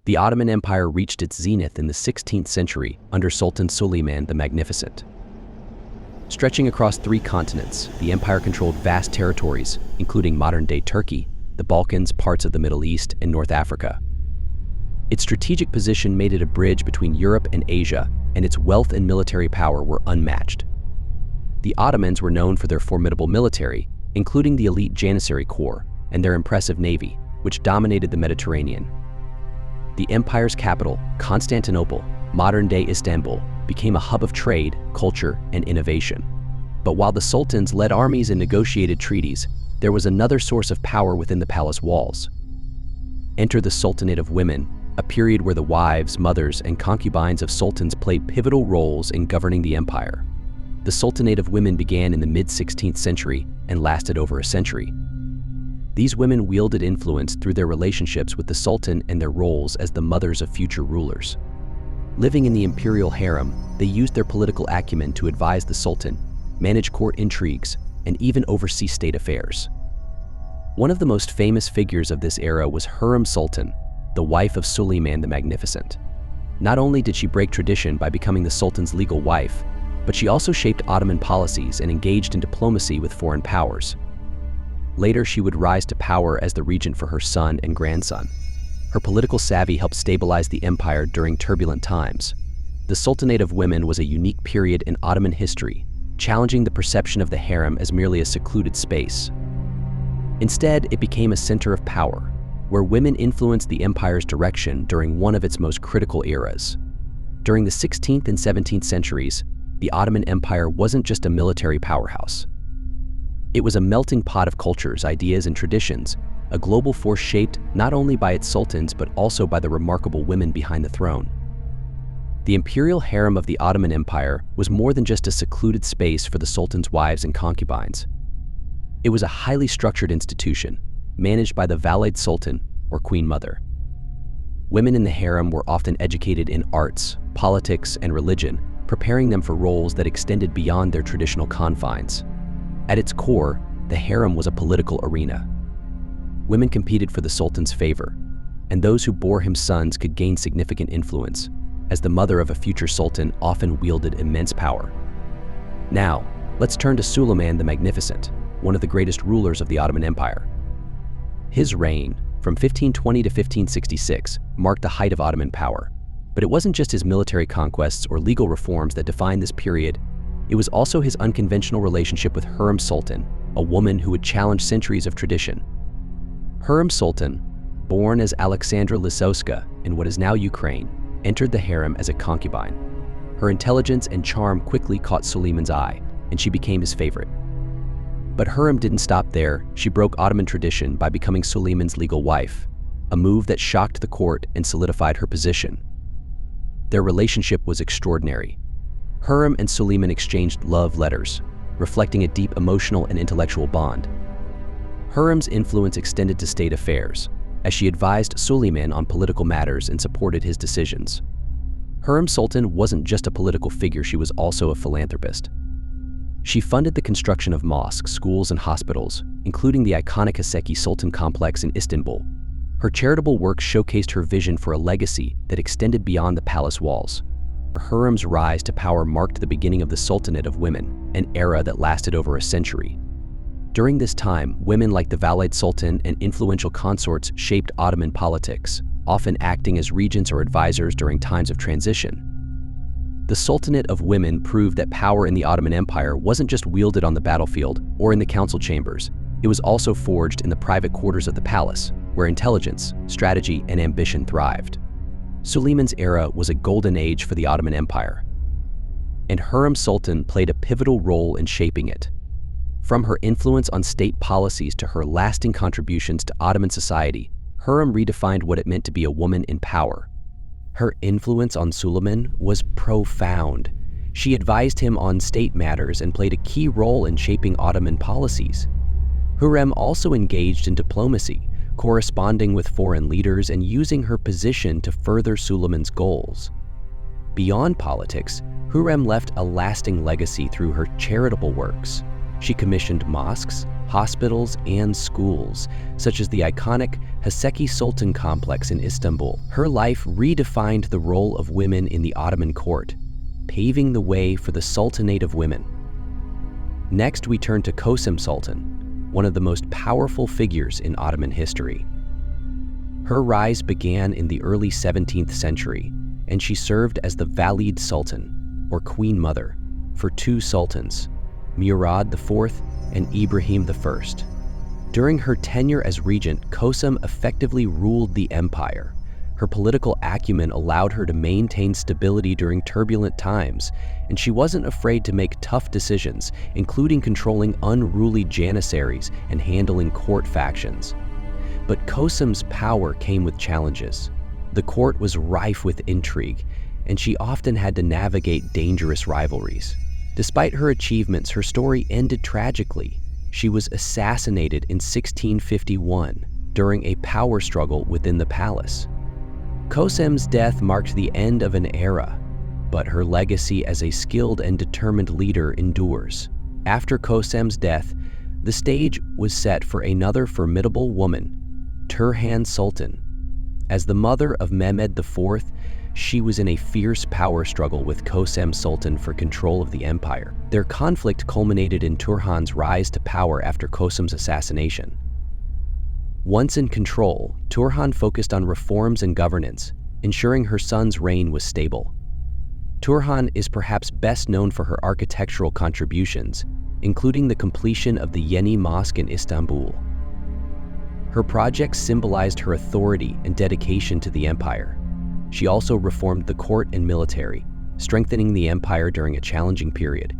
The Ottoman Empire reached its zenith in the 16th century under Sultan Suleiman the Magnificent. Stretching across 3 continents, the empire controlled vast territories, including modern-day Turkey, the Balkans, parts of the Middle East, and North Africa. Its strategic position made it a bridge between Europe and Asia, and its wealth and military power were unmatched. The Ottomans were known for their formidable military, including the elite Janissary Corps, and their impressive navy, which dominated the Mediterranean. The empire's capital, Constantinople, modern-day Istanbul, became a hub of trade, culture, and innovation. But while the sultans led armies and negotiated treaties, there was another source of power within the palace walls. Enter the Sultanate of Women, a period where the wives, mothers, and concubines of sultans played pivotal roles in governing the empire. The Sultanate of Women began in the mid-16th century and lasted over a century. These women wielded influence through their relationships with the sultan and their roles as the mothers of future rulers. Living in the imperial harem, they used their political acumen to advise the sultan, manage court intrigues, and even oversee state affairs. One of the most famous figures of this era was Hürrem Sultan, the wife of Suleiman the Magnificent. Not only did she break tradition by becoming the sultan's legal wife, but she also shaped Ottoman policies and engaged in diplomacy with foreign powers. Later, she would rise to power as the regent for her son and grandson. Her political savvy helped stabilize the empire during turbulent times. The Sultanate of Women was a unique period in Ottoman history, challenging the perception of the harem as merely a secluded space. Instead, it became a center of power, where women influenced the empire's direction during one of its most critical eras. During the 16th and 17th centuries, the Ottoman Empire wasn't just a military powerhouse. It was a melting pot of cultures, ideas, and traditions, a global force shaped not only by its sultans but also by the remarkable women behind the throne. The imperial harem of the Ottoman Empire was more than just a secluded space for the sultan's wives and concubines. It was a highly structured institution, managed by the Valide Sultan, or Queen Mother. Women in the harem were often educated in arts, politics, and religion, preparing them for roles that extended beyond their traditional confines. At its core, the harem was a political arena. Women competed for the sultan's favor, and those who bore him sons could gain significant influence, as the mother of a future sultan often wielded immense power. Now, let's turn to Suleiman the Magnificent, one of the greatest rulers of the Ottoman Empire. His reign, from 1520 to 1566, marked the height of Ottoman power. But it wasn't just his military conquests or legal reforms that defined this period. It was also his unconventional relationship with Hürrem Sultan, a woman who would challenge centuries of tradition. Hürrem Sultan, born as Alexandra Lisowska in what is now Ukraine, entered the harem as a concubine. Her intelligence and charm quickly caught Suleiman's eye, and she became his favorite. But Hürrem didn't stop there. She broke Ottoman tradition by becoming Suleiman's legal wife, a move that shocked the court and solidified her position. Their relationship was extraordinary. Hürrem and Suleiman exchanged love letters, reflecting a deep emotional and intellectual bond. Hürrem's influence extended to state affairs, as she advised Suleiman on political matters and supported his decisions. Hürrem Sultan wasn't just a political figure, she was also a philanthropist. She funded the construction of mosques, schools, and hospitals, including the iconic Haseki Sultan complex in Istanbul. Her charitable work showcased her vision for a legacy that extended beyond the palace walls. Hürrem's rise to power marked the beginning of the Sultanate of Women, an era that lasted over a century. During this time, women like the Valide Sultan and influential consorts shaped Ottoman politics, often acting as regents or advisors during times of transition. The Sultanate of Women proved that power in the Ottoman Empire wasn't just wielded on the battlefield or in the council chambers. It was also forged in the private quarters of the palace, where intelligence, strategy, and ambition thrived. Suleiman's era was a golden age for the Ottoman Empire, and Hürrem Sultan played a pivotal role in shaping it. From her influence on state policies to her lasting contributions to Ottoman society, Hürrem redefined what it meant to be a woman in power. Her influence on Suleiman was profound. She advised him on state matters and played a key role in shaping Ottoman policies. Hürrem also engaged in diplomacy, corresponding with foreign leaders and using her position to further Suleiman's goals. Beyond politics, Hürrem left a lasting legacy through her charitable works. She commissioned mosques, hospitals, and schools, such as the iconic Haseki Sultan complex in Istanbul. Her life redefined the role of women in the Ottoman court, paving the way for the Sultanate of Women. Next, we turn to Kösem Sultan, one of the most powerful figures in Ottoman history. Her rise began in the early 17th century, and she served as the Valide Sultan, or Queen Mother, for two sultans, Murad IV and Ibrahim I. During her tenure as regent, Kosem effectively ruled the empire. Her political acumen allowed her to maintain stability during turbulent times, and she wasn't afraid to make tough decisions, including controlling unruly janissaries and handling court factions. But Kosem's power came with challenges. The court was rife with intrigue, and she often had to navigate dangerous rivalries. Despite her achievements, her story ended tragically. She was assassinated in 1651 during a power struggle within the palace. Kosem's death marked the end of an era, but her legacy as a skilled and determined leader endures. After Kosem's death, the stage was set for another formidable woman, Turhan Sultan. As the mother of Mehmed IV, she was in a fierce power struggle with Kösem Sultan for control of the empire. Their conflict culminated in Turhan's rise to power after Kosem's assassination. Once in control, Turhan focused on reforms and governance, ensuring her son's reign was stable. Turhan is perhaps best known for her architectural contributions, including the completion of the Yeni Mosque in Istanbul. Her projects symbolized her authority and dedication to the empire. She also reformed the court and military, strengthening the empire during a challenging period.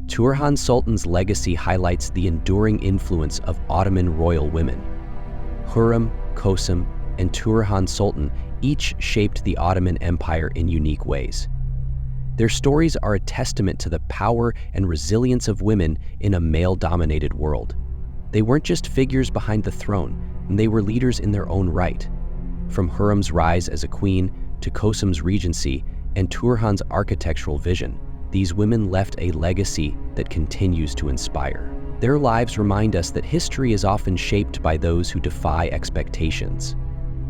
Turhan Sultan's legacy highlights the enduring influence of Ottoman royal women. Hurrem, Kosem, and Turhan Sultan each shaped the Ottoman Empire in unique ways. Their stories are a testament to the power and resilience of women in a male-dominated world. They weren't just figures behind the throne, and they were leaders in their own right. From Hurrem's rise as a queen to Kosem's regency and Turhan's architectural vision, these women left a legacy that continues to inspire. Their lives remind us that history is often shaped by those who defy expectations.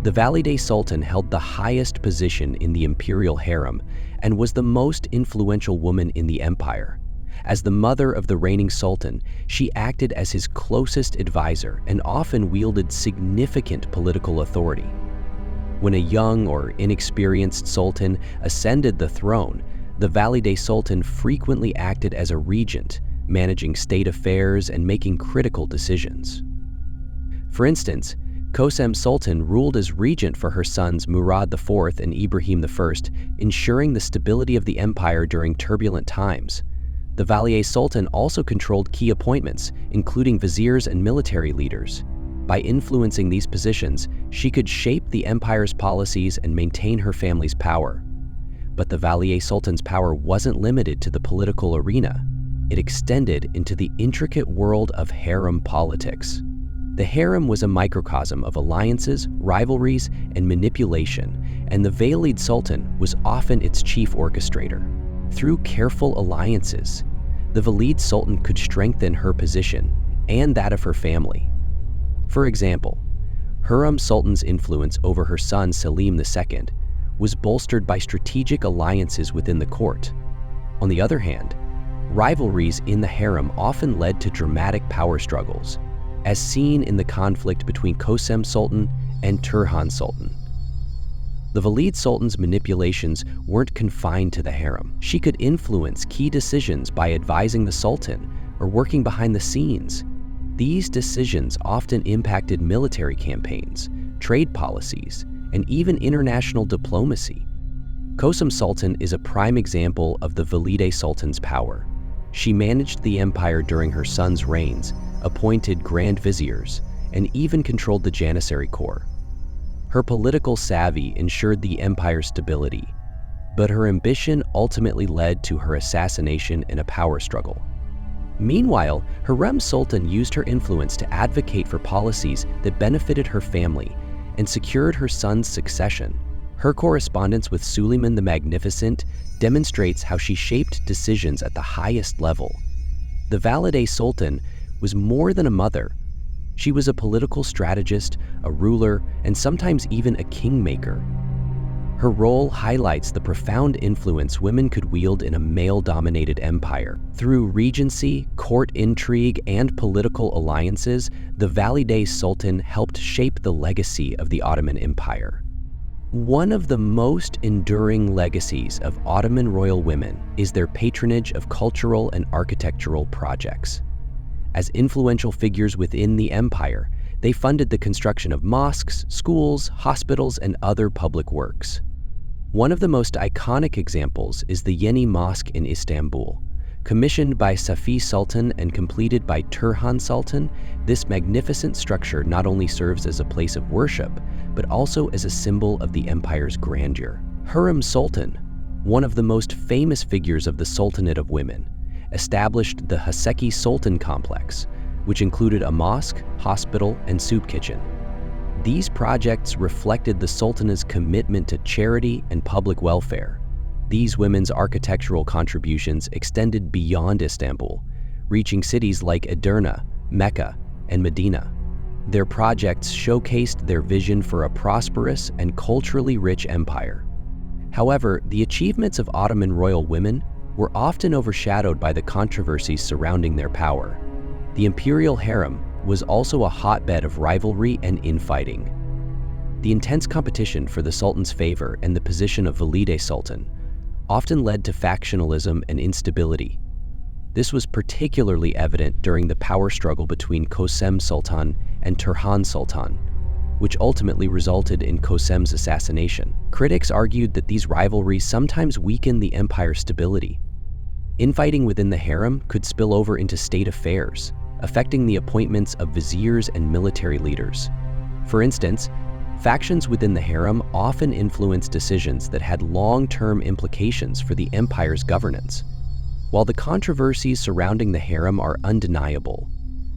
The Valide Sultan held the highest position in the imperial harem and was the most influential woman in the empire. As the mother of the reigning sultan, she acted as his closest advisor and often wielded significant political authority. When a young or inexperienced sultan ascended the throne, the Valide Sultan frequently acted as a regent, managing state affairs and making critical decisions. For instance, Kösem Sultan ruled as regent for her sons Murad IV and Ibrahim I, ensuring the stability of the empire during turbulent times. The Valide Sultan also controlled key appointments, including viziers and military leaders. By influencing these positions, she could shape the empire's policies and maintain her family's power. But the Valide Sultan's power wasn't limited to the political arena. It extended into the intricate world of harem politics. The harem was a microcosm of alliances, rivalries, and manipulation, and the Valide Sultan was often its chief orchestrator. Through careful alliances, the Valide Sultan could strengthen her position and that of her family. For example, Hürrem Sultan's influence over her son Selim II was bolstered by strategic alliances within the court. On the other hand, rivalries in the harem often led to dramatic power struggles, as seen in the conflict between Kösem Sultan and Turhan Sultan. The Valide Sultan's manipulations weren't confined to the harem. She could influence key decisions by advising the sultan or working behind the scenes. These decisions often impacted military campaigns, trade policies, and even international diplomacy. Kosem Sultan is a prime example of the Valide Sultan's power. She managed the empire during her son's reigns, appointed grand viziers, and even controlled the Janissary Corps. Her political savvy ensured the empire's stability, but her ambition ultimately led to her assassination in a power struggle. Meanwhile, Hurrem Sultan used her influence to advocate for policies that benefited her family and secured her son's succession. Her correspondence with Suleiman the Magnificent demonstrates how she shaped decisions at the highest level. The Valide Sultan was more than a mother. She was a political strategist, a ruler, and sometimes even a kingmaker. Her role highlights the profound influence women could wield in a male-dominated empire. Through regency, court intrigue, and political alliances, the Valide Sultan helped shape the legacy of the Ottoman Empire. One of the most enduring legacies of Ottoman royal women is their patronage of cultural and architectural projects. As influential figures within the empire, they funded the construction of mosques, schools, hospitals, and other public works. One of the most iconic examples is the Yeni Mosque in Istanbul. Commissioned by Safi Sultan and completed by Turhan Sultan, this magnificent structure not only serves as a place of worship, but also as a symbol of the empire's grandeur. Hürrem Sultan, one of the most famous figures of the Sultanate of Women, established the Haseki Sultan complex, which included a mosque, hospital, and soup kitchen. These projects reflected the Sultana's commitment to charity and public welfare. These women's architectural contributions extended beyond Istanbul, reaching cities like Edirne, Mecca, and Medina. Their projects showcased their vision for a prosperous and culturally rich empire. However, the achievements of Ottoman royal women were often overshadowed by the controversies surrounding their power. The imperial harem was also a hotbed of rivalry and infighting. The intense competition for the sultan's favor and the position of Valide Sultan often led to factionalism and instability. This was particularly evident during the power struggle between Kosem Sultan and Turhan Sultan, which ultimately resulted in Kosem's assassination. Critics argued that these rivalries sometimes weakened the empire's stability. Infighting within the harem could spill over into state affairs, affecting the appointments of viziers and military leaders. For instance, factions within the harem often influenced decisions that had long-term implications for the empire's governance. While the controversies surrounding the harem are undeniable,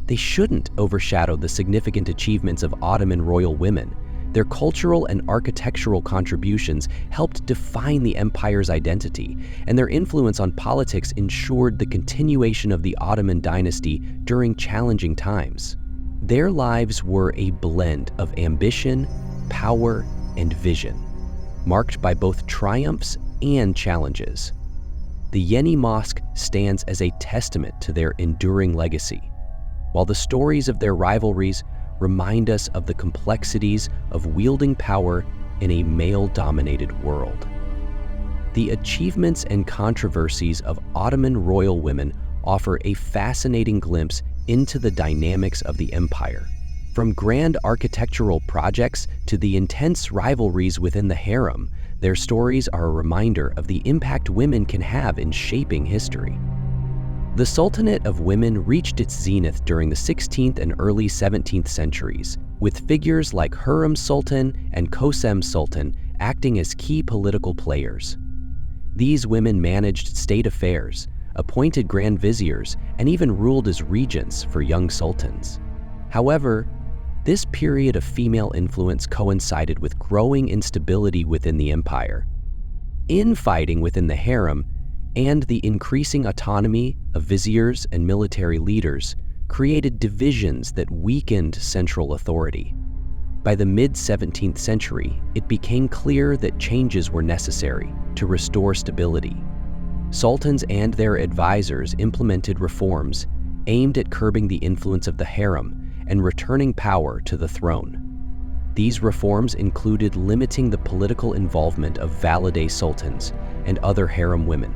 they shouldn't overshadow the significant achievements of Ottoman royal women. Their cultural and architectural contributions helped define the empire's identity, and their influence on politics ensured the continuation of the Ottoman dynasty during challenging times. Their lives were a blend of ambition, power, and vision, marked by both triumphs and challenges. The Yeni Mosque stands as a testament to their enduring legacy, while the stories of their rivalries remind us of the complexities of wielding power in a male-dominated world. The achievements and controversies of Ottoman royal women offer a fascinating glimpse into the dynamics of the empire. From grand architectural projects to the intense rivalries within the harem, their stories are a reminder of the impact women can have in shaping history. The Sultanate of Women reached its zenith during the 16th and early 17th centuries, with figures like Hurrem Sultan and Kösem Sultan acting as key political players. These women managed state affairs, appointed grand viziers, and even ruled as regents for young sultans. However, this period of female influence coincided with growing instability within the empire. Infighting within the harem and the increasing autonomy of viziers and military leaders created divisions that weakened central authority. By the mid-17th century, it became clear that changes were necessary to restore stability. Sultans and their advisors implemented reforms aimed at curbing the influence of the harem and returning power to the throne. These reforms included limiting the political involvement of Valide Sultans and other harem women.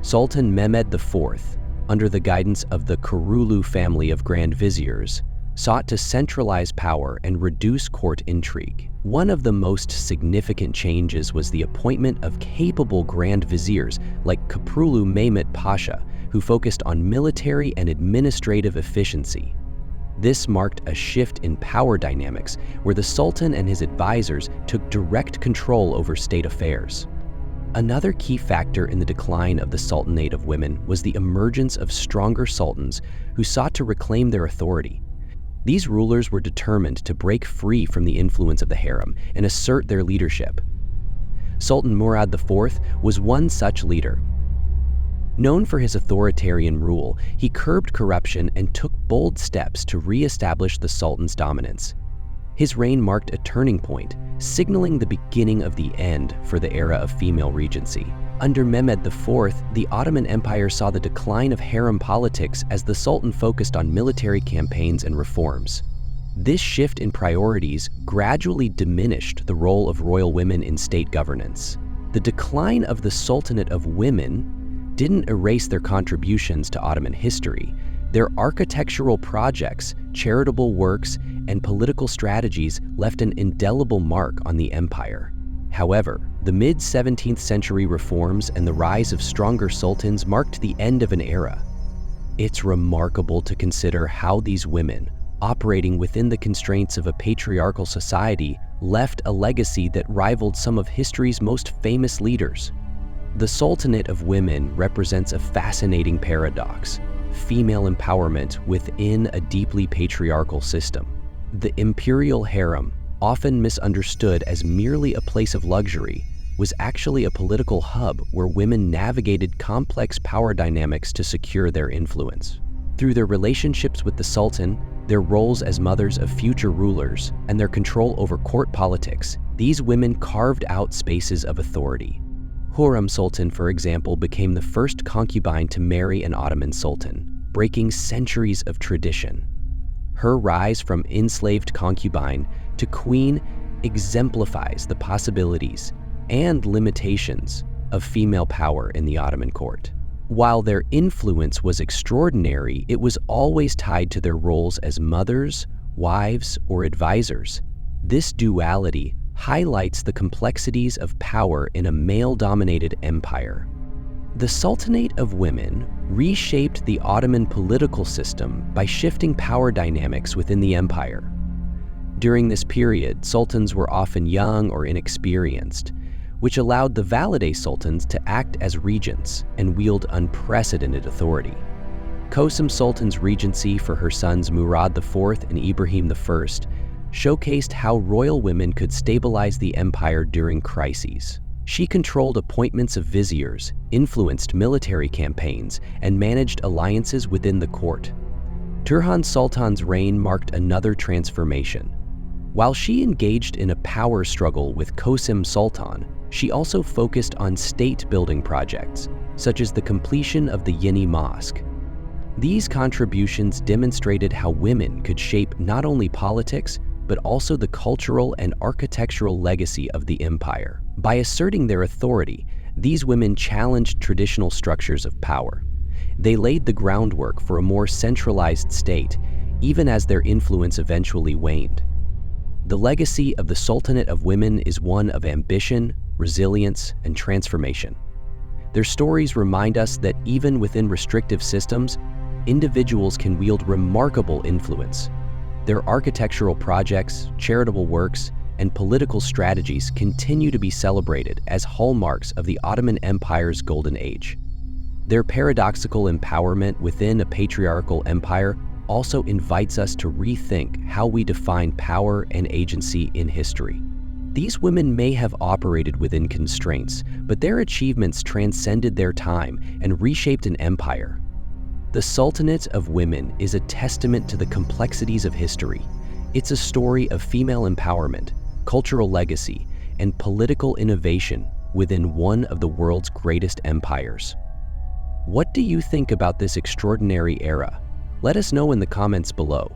Sultan Mehmed IV, under the guidance of the Kurulu family of Grand Viziers, sought to centralize power and reduce court intrigue. One of the most significant changes was the appointment of capable Grand Viziers like Köprülü Mehmet Pasha, who focused on military and administrative efficiency. This marked a shift in power dynamics where the Sultan and his advisors took direct control over state affairs. Another key factor in the decline of the Sultanate of Women was the emergence of stronger sultans who sought to reclaim their authority. These rulers were determined to break free from the influence of the harem and assert their leadership. Sultan Murad IV was one such leader. Known for his authoritarian rule, he curbed corruption and took bold steps to re-establish the Sultan's dominance. His reign marked a turning point, signaling the beginning of the end for the era of female regency. Under Mehmed IV, the Ottoman Empire saw the decline of harem politics as the Sultan focused on military campaigns and reforms. This shift in priorities gradually diminished the role of royal women in state governance. The decline of the Sultanate of Women didn't erase their contributions to Ottoman history. Their architectural projects, charitable works, and political strategies left an indelible mark on the empire. However, the mid-17th century reforms and the rise of stronger sultans marked the end of an era. It's remarkable to consider how these women, operating within the constraints of a patriarchal society, left a legacy that rivaled some of history's most famous leaders. The Sultanate of Women represents a fascinating paradox: female empowerment within a deeply patriarchal system. The imperial harem, often misunderstood as merely a place of luxury, was actually a political hub where women navigated complex power dynamics to secure their influence. Through their relationships with the Sultan, their roles as mothers of future rulers, and their control over court politics, these women carved out spaces of authority. Hürrem Sultan, for example, became the first concubine to marry an Ottoman sultan, breaking centuries of tradition. Her rise from enslaved concubine to queen exemplifies the possibilities and limitations of female power in the Ottoman court. While their influence was extraordinary, it was always tied to their roles as mothers, wives, or advisors. This duality highlights the complexities of power in a male-dominated empire. The Sultanate of Women reshaped the Ottoman political system by shifting power dynamics within the empire. During this period, sultans were often young or inexperienced, which allowed the Valide Sultans to act as regents and wield unprecedented authority. Kosem Sultan's regency for her sons Murad IV and Ibrahim I showcased how royal women could stabilize the empire during crises. She controlled appointments of viziers, influenced military campaigns, and managed alliances within the court. Turhan Sultan's reign marked another transformation. While she engaged in a power struggle with Kösem Sultan, she also focused on state-building projects, such as the completion of the Yeni Mosque. These contributions demonstrated how women could shape not only politics, but also the cultural and architectural legacy of the empire. By asserting their authority, these women challenged traditional structures of power. They laid the groundwork for a more centralized state, even as their influence eventually waned. The legacy of the Sultanate of Women is one of ambition, resilience, and transformation. Their stories remind us that even within restrictive systems, individuals can wield remarkable influence. Their architectural projects, charitable works, and political strategies continue to be celebrated as hallmarks of the Ottoman Empire's golden age. Their paradoxical empowerment within a patriarchal empire also invites us to rethink how we define power and agency in history. These women may have operated within constraints, but their achievements transcended their time and reshaped an empire. The Sultanate of Women is a testament to the complexities of history. It's a story of female empowerment, cultural legacy, and political innovation within one of the world's greatest empires. What do you think about this extraordinary era? Let us know in the comments below.